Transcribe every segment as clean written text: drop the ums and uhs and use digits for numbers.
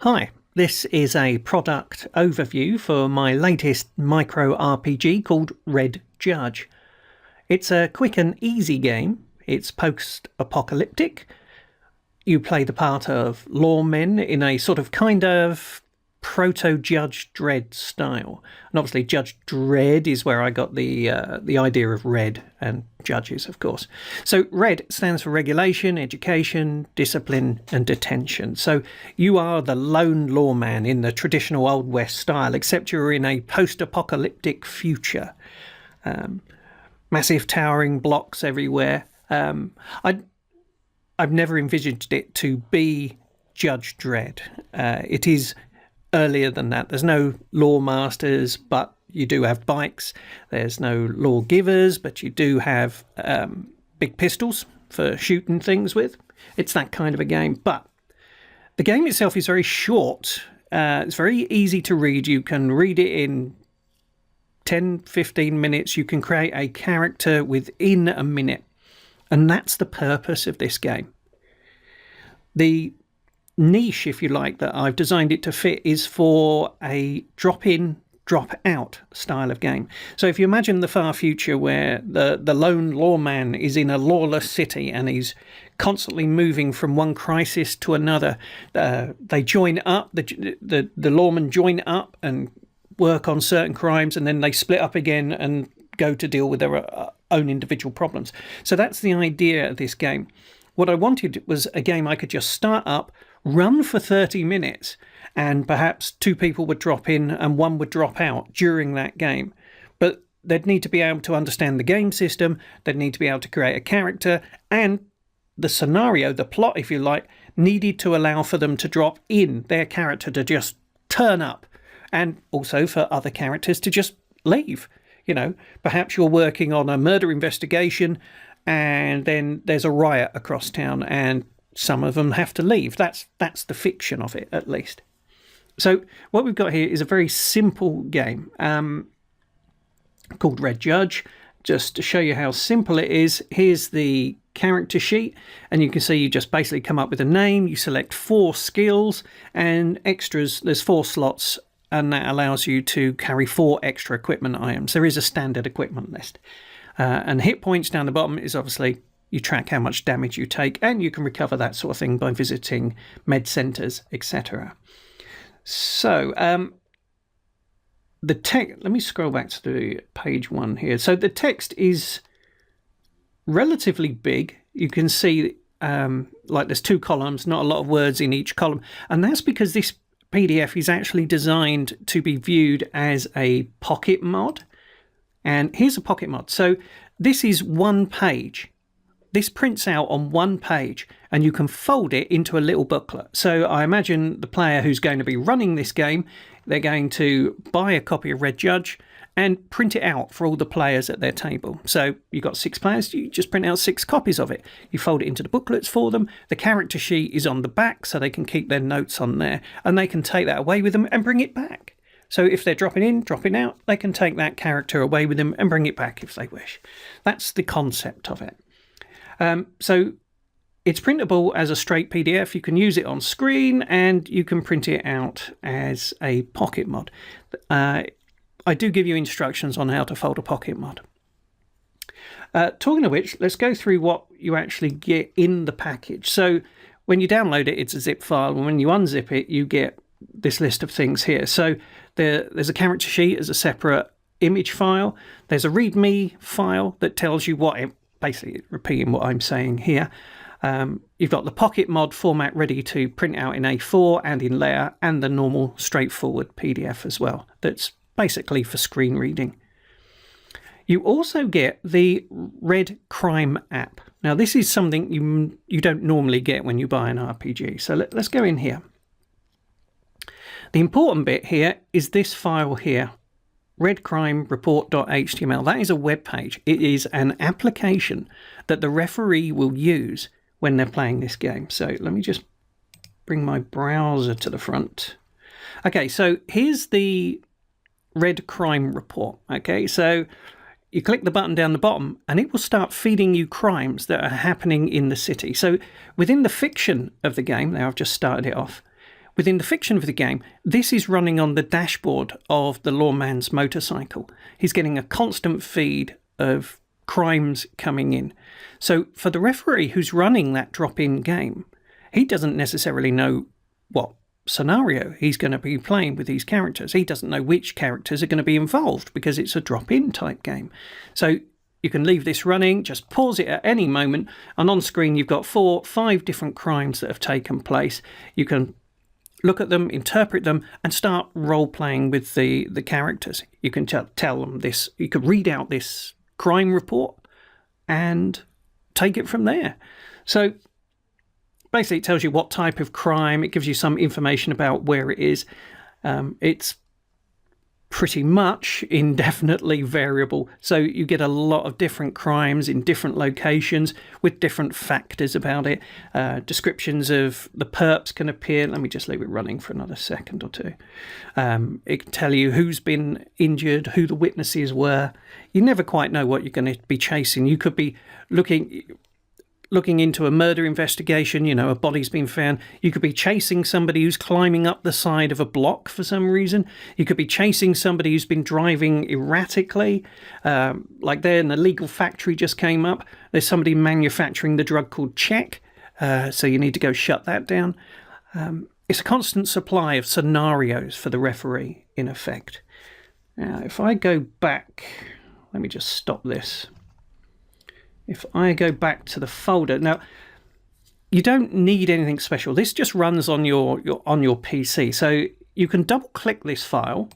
Hi, this is a product overview for my latest micro RPG called Red Judge. It's a quick and easy game. It's post-apocalyptic. You play the part of lawmen in a sort of kind of proto-Judge Dredd style. And obviously Judge Dredd is where I got the idea of red and judges, of course. So RED stands for regulation, education, discipline and detention. So you are the lone lawman in the traditional Old West style, except you're in a post-apocalyptic future. Massive towering blocks everywhere. I've never envisaged it to be Judge Dredd. It is earlier than that. There's no lawmasters, but you do have bikes. There's no lawgivers, but you do have big pistols for shooting things with. It's that kind of a game. But the game itself is very short. It's very easy to read. You can read it in 10, 15 minutes. You can create a character within a minute. And that's the purpose of this game. The niche, if you like, that I've designed it to fit is for a drop-in, drop-out style of game. So if you imagine the far future where the lone lawman is in a lawless city and he's constantly moving from one crisis to another, they join up, the lawmen join up and work on certain crimes, and then they split up again and go to deal with their own individual problems. So that's the idea of this game. What I wanted was a game I could just start up, run for 30 minutes, and perhaps two people would drop in and one would drop out during that game. But they'd need to be able to understand the game system, they'd need to be able to create a character, and the scenario, the plot, if you like, needed to allow for them to drop in their character to just turn up, and also for other characters to just leave. You know, perhaps you're working on a murder investigation and then there's a riot across town and some of them have to leave. That's the fiction of it, at least. So what we've got here is a very simple game called Red Judge. Just to show you how simple it is, here's the character sheet, and you can see you just basically come up with a name, you select 4 skills and extras. There's 4 slots, and that allows you to carry 4 extra equipment items. There is a standard equipment list. And hit points down the bottom is obviously you track how much damage you take, and you can recover that sort of thing by visiting med centres, etc. So the text, let me scroll back to the page 1 here. So the text is relatively big. You can see like there's 2 columns, not a lot of words in each column, and that's because this PDF is actually designed to be viewed as a pocket mod. And here's a pocket mod. So this is 1 page. This prints out on 1 page, and you can fold it into a little booklet. So I imagine the player who's going to be running this game, they're going to buy a copy of Red Judge and print it out for all the players at their table. So you've got 6 players, you just print out 6 copies of it. You fold it into the booklets for them. The character sheet is on the back so they can keep their notes on there, and they can take that away with them and bring it back. So if they're dropping in, dropping out, they can take that character away with them and bring it back if they wish. That's the concept of it. So it's printable as a straight PDF. You can use it on screen and you can print it out as a pocket mod. I do give you instructions on how to fold a pocket mod. Talking of which, let's go through what you actually get in the package. So when you download it, it's a zip file, and when you unzip it, you get this list of things here. So there's a character sheet as a separate image file. There's a README file that tells you what it, basically repeating what I'm saying here. You've got the pocket mod format ready to print out in A4 and in layer, and the normal straightforward PDF as well. That's basically for screen reading. You also get the Red Crime app. Now this is something you don't normally get when you buy an RPG. So let's go in here. The important bit here is this file here, redcrimereport.html. That is a web page. It is an application that the referee will use when they're playing this game. So let me just bring my browser to the front. Okay, so here's the Red Crime Report. Okay, so you click the button down the bottom and it will start feeding you crimes that are happening in the city. So within the fiction of the game, now I've just started it off, Within the fiction of the game, this is running on the dashboard of the lawman's motorcycle. He's getting a constant feed of crimes coming in. So for the referee who's running that drop-in game, he doesn't necessarily know what scenario he's going to be playing with these characters. He doesn't know which characters are going to be involved because it's a drop-in type game. So you can leave this running, just pause it at any moment, and on screen you've got 4, 5 different crimes that have taken place. You can look at them, interpret them, and start role-playing with the characters. You can tell them this, you could read out this crime report and take it from there. So basically it tells you what type of crime, it gives you some information about where it is. It's pretty much indefinitely variable, so you get a lot of different crimes in different locations with different factors about it. Descriptions of the perps can appear. Let me just leave it running for another second or two. It can tell you who's been injured, who the witnesses were. You never quite know what you're going to be chasing. You could be looking into a murder investigation, a body's been found. You could be chasing somebody who's climbing up the side of a block for some reason. You could be chasing somebody who's been driving erratically. Like there, an illegal factory just came up. There's somebody manufacturing the drug called Czech, so you need to go shut that down. It's a constant supply of scenarios for the referee, in effect. Now, if I go back, let me just stop this. If I go back to the folder, now you don't need anything special. This just runs on your PC. So you can double click this file,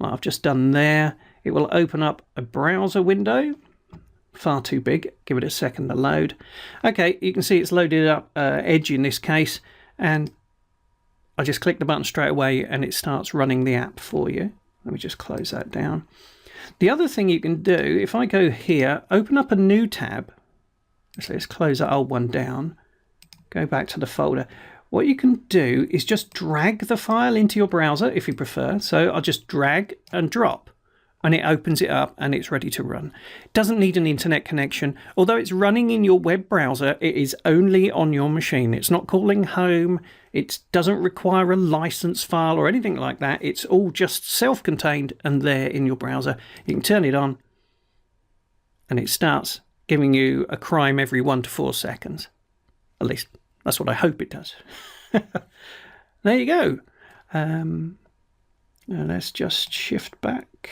like I've just done there. It will open up a browser window. Far too big. Give it a second to load. Okay, you can see it's loaded up Edge in this case, and I just click the button straight away and it starts running the app for you. Let me just close that down. The other thing you can do, if I go here, open up a new tab. So let's close that old one down. Go back to the folder. What you can do is just drag the file into your browser if you prefer. So I'll just drag and drop, and it opens it up and it's ready to run. It doesn't need an internet connection. Although it's running in your web browser, it is only on your machine. It's not calling home. It doesn't require a license file or anything like that. It's all just self-contained and there in your browser. You can turn it on and it starts giving you a crime every 1 to 4 seconds. At least that's what I hope it does. There you go. Now let's just shift back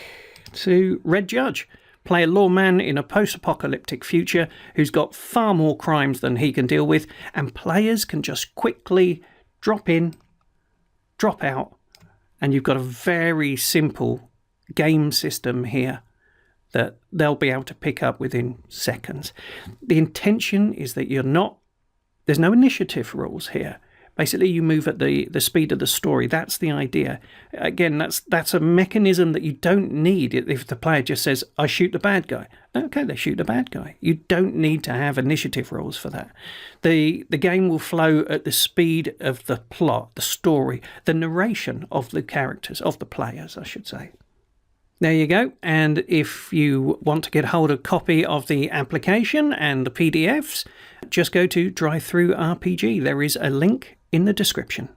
to Red Judge. Play a lawman in a post-apocalyptic future who's got far more crimes than he can deal with, and players can just quickly drop in, drop out, and you've got a very simple game system here that they'll be able to pick up within seconds. The intention is that there's no initiative rules here. Basically, you move at the speed of the story. That's the idea. Again, that's a mechanism that you don't need if the player just says, I shoot the bad guy. Okay, they shoot the bad guy. You don't need to have initiative rules for that. The game will flow at the speed of the plot, the story, the narration of the characters, of the players, I should say. There you go. And if you want to get hold of a copy of the application and the PDFs, just go to DriveThruRPG. There is a link in the description.